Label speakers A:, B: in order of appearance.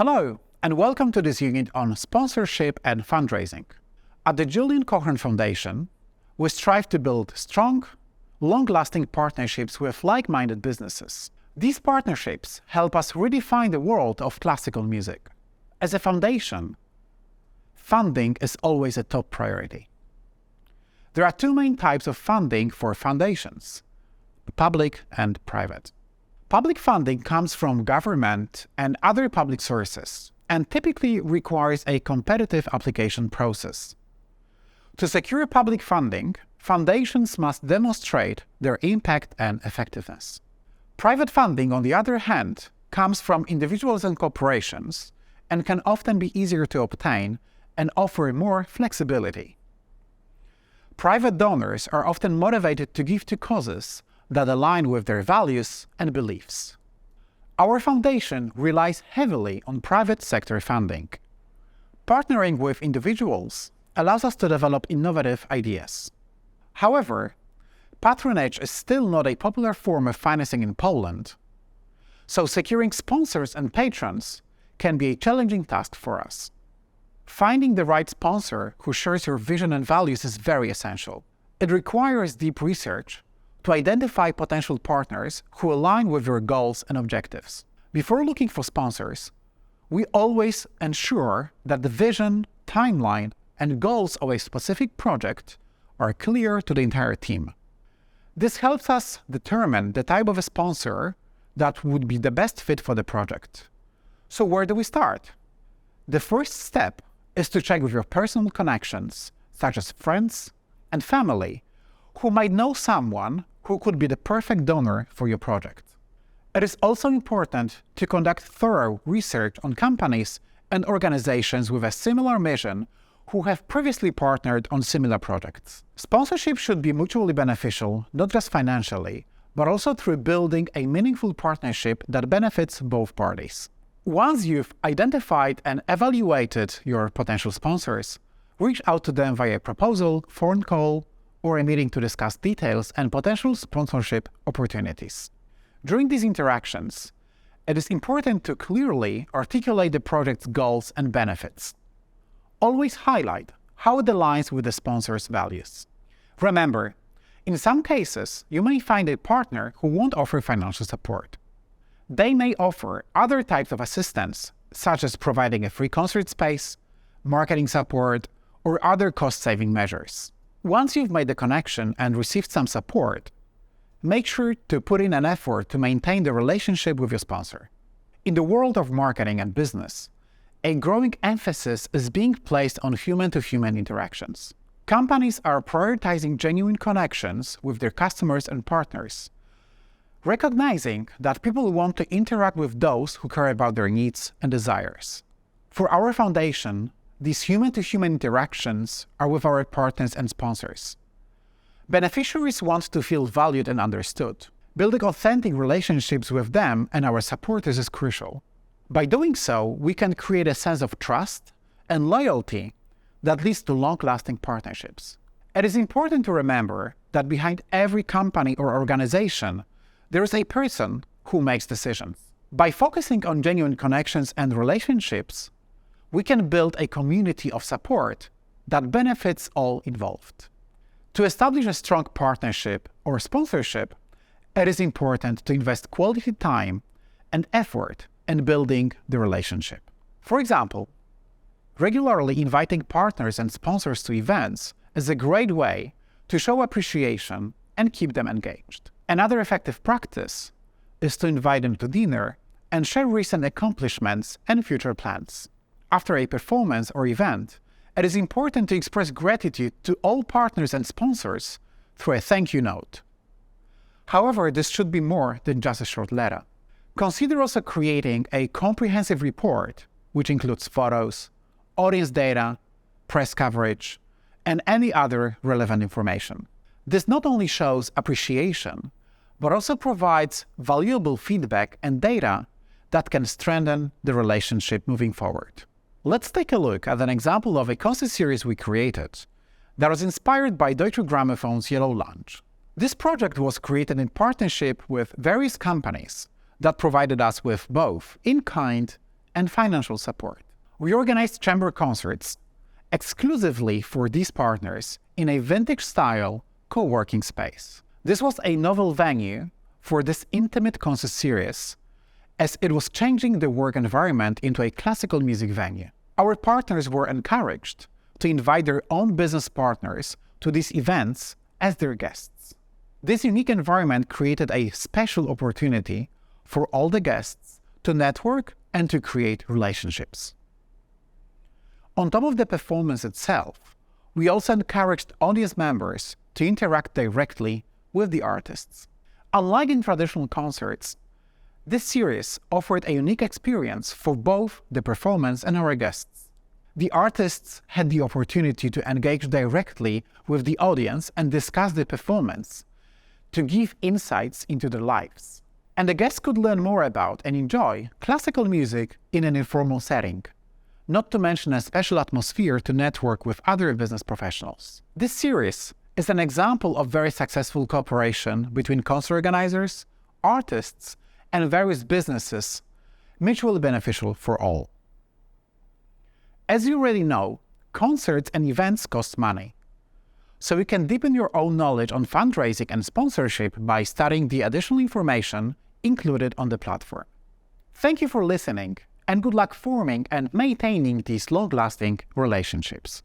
A: Hello, and welcome to this unit on sponsorship and fundraising. At the Julian Cochrane Foundation, we strive to build strong, long-lasting partnerships with like-minded businesses. These partnerships help us redefine the world of classical music. As a foundation, funding is always a top priority. There are two main types of funding for foundations: public and private. Public funding comes from government and other public sources and typically requires a competitive application process. To secure public funding, foundations must demonstrate their impact and effectiveness. Private funding, on the other hand, comes from individuals and corporations and can often be easier to obtain and offer more flexibility. Private donors are often motivated to give to causes that align with their values and beliefs. Our foundation relies heavily on private sector funding. Partnering with individuals allows us to develop innovative ideas. However, patronage is still not a popular form of financing in Poland, so securing sponsors and patrons can be a challenging task for us. Finding the right sponsor who shares your vision and values is very essential. It requires deep research to identify potential partners who align with your goals and objectives. Before looking for sponsors, we always ensure that the vision, timeline, and goals of a specific project are clear to the entire team. This helps us determine the type of a sponsor that would be the best fit for the project. So where do we start? The first step is to check with your personal connections, such as friends and family, who might know someone who could be the perfect donor for your project. It is also important to conduct thorough research on companies and organizations with a similar mission who have previously partnered on similar projects. Sponsorship should be mutually beneficial, not just financially, but also through building a meaningful partnership that benefits both parties. Once you've identified and evaluated your potential sponsors, reach out to them via a proposal, phone call, or a meeting to discuss details and potential sponsorship opportunities. During these interactions, it is important to clearly articulate the project's goals and benefits. Always highlight how it aligns with the sponsor's values. Remember, in some cases, you may find a partner who won't offer financial support. They may offer other types of assistance, such as providing a free concert space, marketing support, or other cost-saving measures. Once you've made the connection and received some support, make sure to put in an effort to maintain the relationship with your sponsor. In the world of marketing and business, a growing emphasis is being placed on human-to-human interactions. Companies are prioritizing genuine connections with their customers and partners, recognizing that people want to interact with those who care about their needs and desires. For our foundation, these human-to-human interactions are with our partners and sponsors. Beneficiaries want to feel valued and understood. Building authentic relationships with them and our supporters is crucial. By doing so, we can create a sense of trust and loyalty that leads to long-lasting partnerships. It is important to remember that behind every company or organization, there is a person who makes decisions. By focusing on genuine connections and relationships, we can build a community of support that benefits all involved. To establish a strong partnership or sponsorship, it is important to invest quality time and effort in building the relationship. For example, regularly inviting partners and sponsors to events is a great way to show appreciation and keep them engaged. Another effective practice is to invite them to dinner and share recent accomplishments and future plans. After a performance or event, it is important to express gratitude to all partners and sponsors through a thank you note. However, this should be more than just a short letter. Consider also creating a comprehensive report, which includes photos, audience data, press coverage, and any other relevant information. This not only shows appreciation, but also provides valuable feedback and data that can strengthen the relationship moving forward. Let's take a look at an example of a concert series we created that was inspired by Deutsche Gramophone's Yellow Lounge. This project was created in partnership with various companies that provided us with both in-kind and financial support. We organized chamber concerts exclusively for these partners in a vintage-style co-working space. This was a novel venue for this intimate concert series, as it was changing the work environment into a classical music venue. Our partners were encouraged to invite their own business partners to these events as their guests. This unique environment created a special opportunity for all the guests to network and to create relationships. On top of the performance itself, we also encouraged audience members to interact directly with the artists. Unlike in traditional concerts, this series offered a unique experience for both the performance and our guests. The artists had the opportunity to engage directly with the audience and discuss the performance, to give insights into their lives. And the guests could learn more about and enjoy classical music in an informal setting, not to mention a special atmosphere to network with other business professionals. This series is an example of very successful cooperation between concert organizers, artists, and various businesses, mutually beneficial for all. As you already know, concerts and events cost money. So you can deepen your own knowledge on fundraising and sponsorship by studying the additional information included on the platform. Thank you for listening, and good luck forming and maintaining these long-lasting relationships.